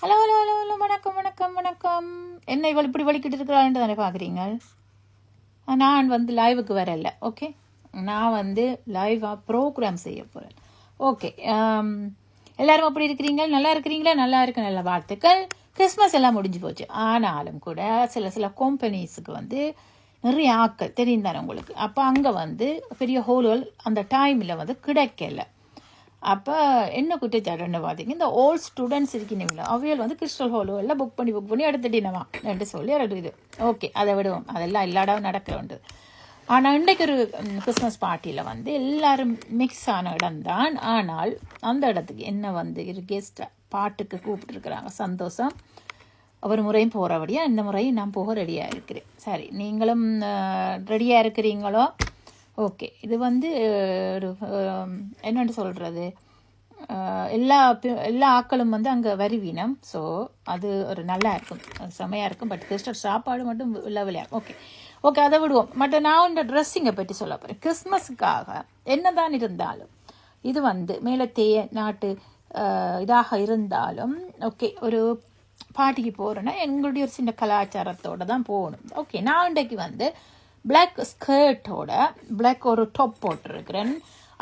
Hello hello hello hello வணக்கம் வணக்கம் வணக்கம். என்ன இவள் இப்படி வலிக்கிட்டு இருக்கிறான்னு தானே பார்க்குறீங்க? நான் லைவுக்கு வரல. ஓகே, நான் லைவாக ப்ரோக்ராம் செய்ய போகிறேன். ஓகே, எல்லாரும் அப்படி இருக்கிறீங்க? நல்லா இருக்கிறீங்களா? நல்லா இருக்கு, நல்ல வாழ்த்துக்கள். கிறிஸ்மஸ் எல்லாம் முடிஞ்சு போச்சு. ஆனாலும் கூட சில கம்பெனிஸுக்கு நிறைய ஆட்கள் தெரியும் தானே உங்களுக்கு. அப்போ அங்கே பெரிய ஹோல்கள் அந்த டைமில் கிடைக்கல. அப்போ என்ன குற்றச்சாட்டுன்னு பார்த்தீங்க, இந்த ஓல்ட் ஸ்டூடெண்ட்ஸ் இருக்கீங்களா அவையல் கிறிஸ்டல் ஹோல்களில் புக் பண்ணி எடுத்துட்டினவா என்று சொல்லி இது. ஓகே, அதை விடுவோம், அதெல்லாம் எல்லாடாவும் நடக்க உண்டு. ஆனால் இன்றைக்கு ஒரு கிறிஸ்மஸ் பார்ட்டியில் எல்லாரும் மிக்ஸ் ஆன இடம்தான். ஆனால் அந்த இடத்துக்கு என்ன ஒரு கெஸ்ட் பாட்டுக்கு கூப்பிட்டுருக்குறாங்க. சந்தோஷம். ஒரு முறையும் போகிறபடியா இந்த முறையும் நான் போக ரெடியாக இருக்கிறேன். சரி, நீங்களும் ரெடியாக இருக்கிறீங்களோ? ஓகே, இது ஒரு என்னென்னு சொல்கிறது, எல்லா ஆக்களும் அங்கே வருவீனம். ஸோ அது ஒரு நல்லா இருக்கும், செமையாக இருக்கும். பட் கிறிஸ்டல் சாப்பாடு மட்டும் லெவலியா. ஓகே ஓகே, அதை விடுவோம். பட் நான் இந்த ட்ரெஸ்ஸிங்கை பற்றி சொல்ல போகிறேன். கிறிஸ்மஸுக்காக என்னதான் இருந்தாலும் இது மேலத்தேய நாட்டு இதாக இருந்தாலும் ஓகே, ஒரு பார்ட்டிக்கு போகிறேன்னா எங்களுடைய ஒரு சின்ன கலாச்சாரத்தோடு தான் போகணும். ஓகே, நான் இன்றைக்கு பிளாக் ஸ்கர்ட்டோட பிளாக் ஒரு டாப் போட்டிருக்கிறேன்.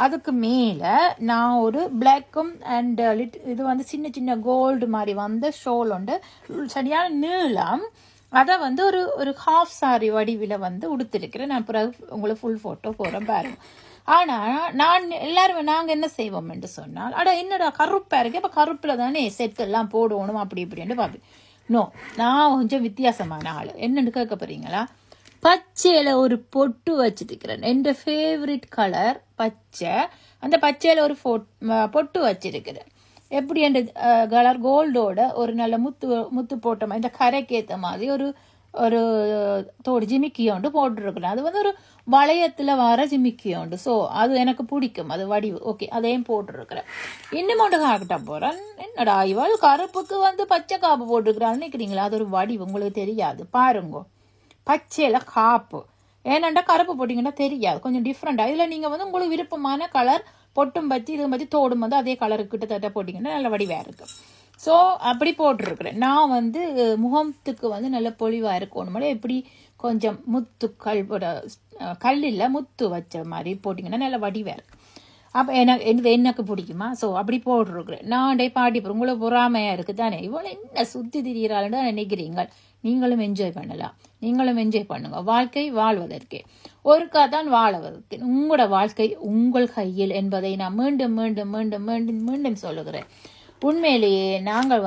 அதுக்கு மேலே நான் ஒரு பிளாக்கும் அண்ட் இது சின்ன சின்ன கோல்டு மாதிரி ஷோல் உண்டு, சரியான நீளம். அதை ஒரு ஹாஃப் சாரி வடிவில் உடுத்திருக்கிறேன். நான் பிறகு உங்களுக்கு ஃபுல் ஃபோட்டோ போகிறேன் பாருங்க. ஆனால் நாங்கள் என்ன செய்வோம் என்று சொன்னால், என்னடா கருப்பாக இருக்கு, அப்போ கருப்பில் தானே செட்டெல்லாம் போடணும் அப்படி இப்படின்னு பார்ப்பேன். நோ, நான் கொஞ்சம் வித்தியாசமான ஆள். என்னென்னு கேட்க போகிறீங்களா? பச்சையில் ஒரு பொட்டு வச்சிருக்கிறேன். என் ஃபேவரட் கலர் பச்சை. அந்த பச்சையில் ஒரு பொட்டு வச்சிருக்கிறேன். எப்படி என் கலர் கோல்டோட ஒரு நல்ல முத்து போட்ட மாதிரி இந்த கரைக்கு ஏற்ற மாதிரி ஒரு தோடு ஜிமிக்கியோண்டு போட்டுருக்குறேன். அது ஒரு வளையத்தில் வர ஜிமிக்கியோண்டு. ஸோ அது எனக்கு பிடிக்கும், அது வடிவு. ஓகே, அதையும் போட்டுருக்குறேன். இன்னும் ஒன்று காட்ட போகிறேன். என்னடா இவள் கருப்புக்கு பச்சை காப்பு போட்டுருக்குறான்னு நினைக்கிறீங்களா? அது ஒரு வடிவு, உங்களுக்கு தெரியாது. பாருங்க, பச்சையில் காப்பு. ஏன்னாண்டா கருப்பு போட்டிங்கன்னா தெரியாது, கொஞ்சம் டிஃப்ரெண்டாக. இதில் நீங்கள் உங்களுக்கு விருப்பமான கலர் பொட்டும் பற்றி இது பற்றி தோடும் அதே கலருக்கு கிட்டத்தட்ட போட்டிங்கன்னா நல்ல வடிவாக இருக்கும். ஸோ அப்படி போட்டிருக்கிறேன். நான் முகத்துக்கு நல்ல பொலிவாக இருக்கணும். எப்படி கொஞ்சம் முத்துக்கள் கல்லில் முத்து வச்ச மாதிரி போட்டிங்கன்னா நல்ல வடிவாக இருக்கும். அப்போ எனக்கு பிடிக்குமா? ஸோ அப்படி போட்டிருக்கிறேன். நான் பாட்டி உங்களை பொறாமையாக இருக்குது தானே, இவ்வளோ என்ன சுற்றி திரிகிறாள்னு தான் நினைக்கிறீங்க. நீங்களும் என்ஜாய் பண்ணலாம், நீங்களும் என்ஜாய் பண்ணுங்க. வாழ்க்கை வாழ்வதற்கே ஒருக்கா தான் வாழவதற்கு. உங்களோட வாழ்க்கை உங்கள் கையில் என்பதை நான் மீண்டும் மீண்டும் மீண்டும் மீண்டும் மீண்டும் சொல்லுகிறேன். உண்மையிலேயே நாங்கள்